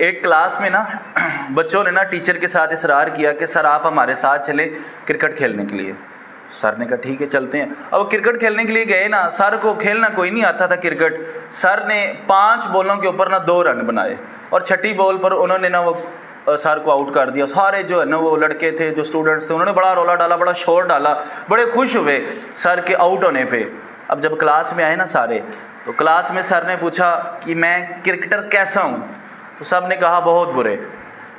एक क्लास में ना बच्चों ने ना टीचर के साथ इसरार किया कि सर आप हमारे साथ चलें क्रिकेट खेलने के लिए। सर ने कहा ठीक है चलते हैं। अब वो क्रिकेट खेलने के लिए गए ना, सर को खेलना कोई नहीं आता था क्रिकेट। सर ने 5 बॉलों के ऊपर ना 2 रन बनाए और छठी बॉल पर उन्होंने ना वो सर को आउट कर दिया। सारे जो है ना वो लड़के थे, जो स्टूडेंट्स थे, उन्होंने बड़ा रोला डाला, बड़ा शोर डाला, बड़े खुश हुए सर के आउट होने पे। अब जब क्लास में आए ना सारे, तो क्लास में सर ने पूछा कि मैं क्रिकेटर कैसा हूँ, तो सब ने कहा बहुत बुरे।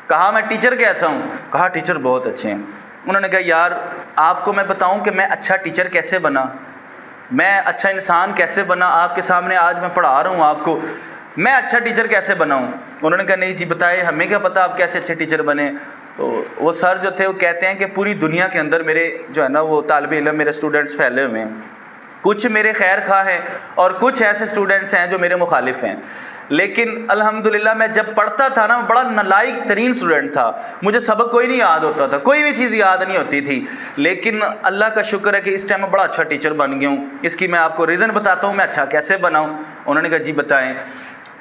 कहा मैं टीचर कैसा हूँ, कहा टीचर बहुत अच्छे हैं। उन्होंने कहा यार आपको मैं बताऊँ कि मैं अच्छा टीचर कैसे बना, मैं अच्छा इंसान कैसे बना, आपके सामने आज मैं पढ़ा रहा हूँ आपको, मैं अच्छा टीचर कैसे बनाऊँ। उन्होंने कहा नहीं जी बताए, हमें क्या पता आप कैसे अच्छे टीचर बने। तो वो सर जो थे वो कहते हैं कि पूरी दुनिया के अंदर मेरे जो है ना वो तालिबे इल्म, मेरे स्टूडेंट्स फैले हुए हैं। कुछ मेरे खैर खा हैं और कुछ ऐसे स्टूडेंट्स हैं जो मेरे मुखालिफ हैं। लेकिन अल्हम्दुलिल्लाह मैं जब पढ़ता था ना, बड़ा नालायक तरीन स्टूडेंट था, मुझे सबक कोई नहीं याद होता था, कोई भी चीज़ याद नहीं होती थी। लेकिन अल्लाह का शुक्र है कि इस टाइम मैं बड़ा अच्छा टीचर बन गया हूँ। इसकी मैं आपको रीज़न बताता हूँ मैं अच्छा कैसे बनाऊँ। उन्होंने कहा जी बताएं।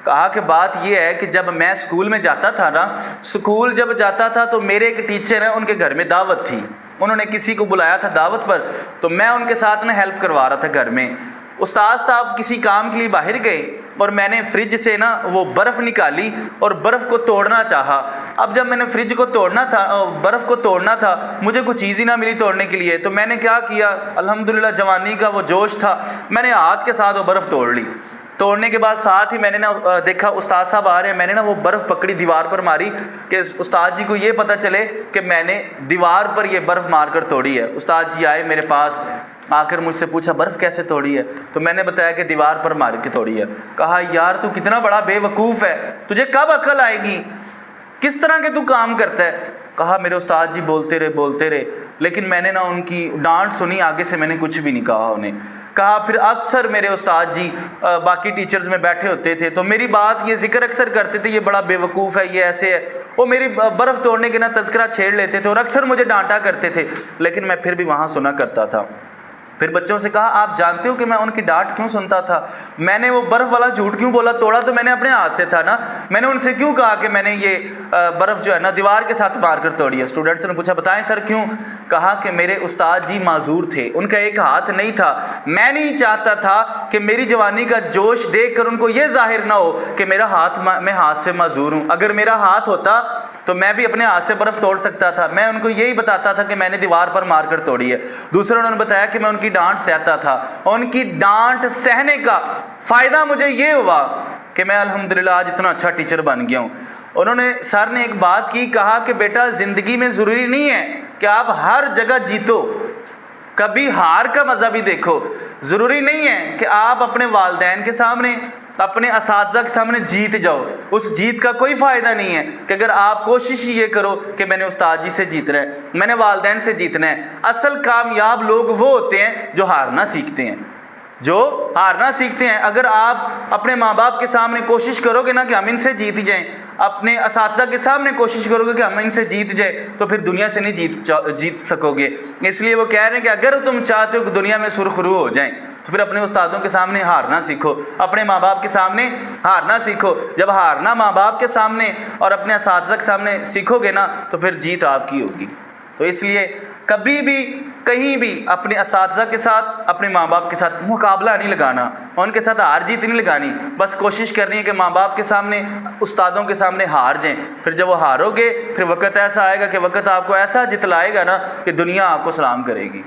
कहा कि बात यह है कि जब मैं स्कूल में जाता था ना, स्कूल जब जाता था तो मेरे एक टीचर हैं, उनके घर में दावत थी, उन्होंने किसी को बुलाया था दावत पर, तो मैं उनके साथ ना हेल्प करवा रहा था घर में। उस्ताद साहब किसी काम के लिए बाहर गए और मैंने फ्रिज से ना वो बर्फ़ निकाली और बर्फ़ को तोड़ना चाहा। अब जब मैंने फ्रिज को तोड़ना था, बर्फ़ को तोड़ना था, मुझे कुछ चीज़ ही ना मिली तोड़ने के लिए, तो मैंने क्या किया, अल्हम्दुलिल्लाह जवानी का वो जोश था, मैंने हाथ के साथ वो बर्फ़ तोड़ ली। तोड़ने के बाद साथ ही मैंने ना देखा उस्ताद साहब आ रहे हैं, मैंने ना वो बर्फ़ पकड़ी, दीवार पर मारी कि उस्ताद जी को ये पता चले कि मैंने दीवार पर ये बर्फ़ मारकर तोड़ी है। उस्ताद जी आए मेरे पास, आकर मुझसे पूछा बर्फ़ कैसे तोड़ी है, तो मैंने बताया कि दीवार पर मार के तोड़ी है। कहा यार तू कितना बड़ा बेवकूफ़ है, तुझे कब अक्ल आएगी, किस तरह के तू काम करता है। कहा मेरे उस्ताद जी बोलते रहे, लेकिन मैंने ना उनकी डांट सुनी, आगे से मैंने कुछ भी नहीं कहा उन्हें। कहा फिर अक्सर मेरे उस्ताद जी बाकी टीचर्स में बैठे होते थे तो मेरी बात ये जिक्र अक्सर करते थे, ये बड़ा बेवकूफ़ है, ये ऐसे है। वो मेरी बर्फ़ तोड़ने के ना तज़किरा छेड़ लेते थे और अक्सर मुझे डांटा करते थे, लेकिन मैं फिर भी वहाँ सुना करता था। फिर बच्चों से कहा आप जानते हो कि मैं उनकी डांट क्यों सुनता था, मैंने वो बर्फ़ वाला झूठ क्यों बोला, तोड़ा तो मैंने अपने हाथ से था ना, मैंने उनसे क्यों कहा कि मैंने ये बर्फ़ जो है ना दीवार के साथ मार कर तोड़ी है। स्टूडेंट्स ने पूछा बताएं सर क्यों। कहा कि मेरे उस्ताद जी माजूर थे, उनका एक हाथ नहीं था, मैं नहीं चाहता था कि मेरी जवानी का जोश देख कर उनको ये जाहिर ना हो कि मेरा मैं हाथ से माजूर हूँ। अगर मेरा हाथ होता तो मैं भी अपने हाथ से बर्फ़ तोड़ सकता था, मैं उनको यही बताता था कि मैंने दीवार पर मार कर तोड़ी है। दूसरा उन्होंने बताया कि मैं उनकी डांट सहता था, उनकी डांट सहने का फ़ायदा मुझे ये हुआ कि मैं अल्हम्दुलिल्लाह आज इतना अच्छा टीचर बन गया हूँ। उन्होंने सर ने एक बात की, कहा कि बेटा ज़िंदगी में ज़रूरी नहीं है कि आप हर जगह जीतो, कभी हार का मज़ा भी देखो। ज़रूरी नहीं है कि आप अपने वालिदैन के सामने, अपने असातिज़ा के सामने जीत जाओ, उस जीत का कोई फ़ायदा नहीं है कि अगर आप कोशिश ये करो कि मैंने उस्ताद जी से जीतना है, मैंने वालिदैन से जीतना है। असल कामयाब लोग वो होते हैं जो हारना सीखते हैं, जो हारना सीखते हैं। अगर आप अपने माँ बाप के सामने कोशिश करोगे ना कि हम इनसे जीत जाएं, अपने असातिज़ा के सामने कोशिश करोगे कि हम इनसे जीत जाए, तो फिर दुनिया से नहीं जीत सकोगे। इसलिए वो कह रहे हैं कि अगर तुम चाहते हो कि दुनिया में सुरखरू हो जाएं, तो फिर अपने उस्तादों के सामने हारना सीखो, अपने माँ बाप के सामने हारना सीखो। जब हारना माँ बाप के सामने और अपने असातिज़ा के सामने सीखोगे ना, तो फिर जीत आपकी होगी। तो इसलिए कभी भी कहीं भी अपने असातिज़ा के साथ, अपने माँ बाप के साथ मुकाबला नहीं लगाना, उनके साथ हार जीत नहीं लगानी, बस कोशिश करनी है कि माँ बाप के सामने, उस्तादों के सामने हार जाएं। फिर जब वो हारोगे, फिर वक्त ऐसा आएगा कि वक्त आपको ऐसा जितलाएगा ना कि दुनिया आपको सलाम करेगी।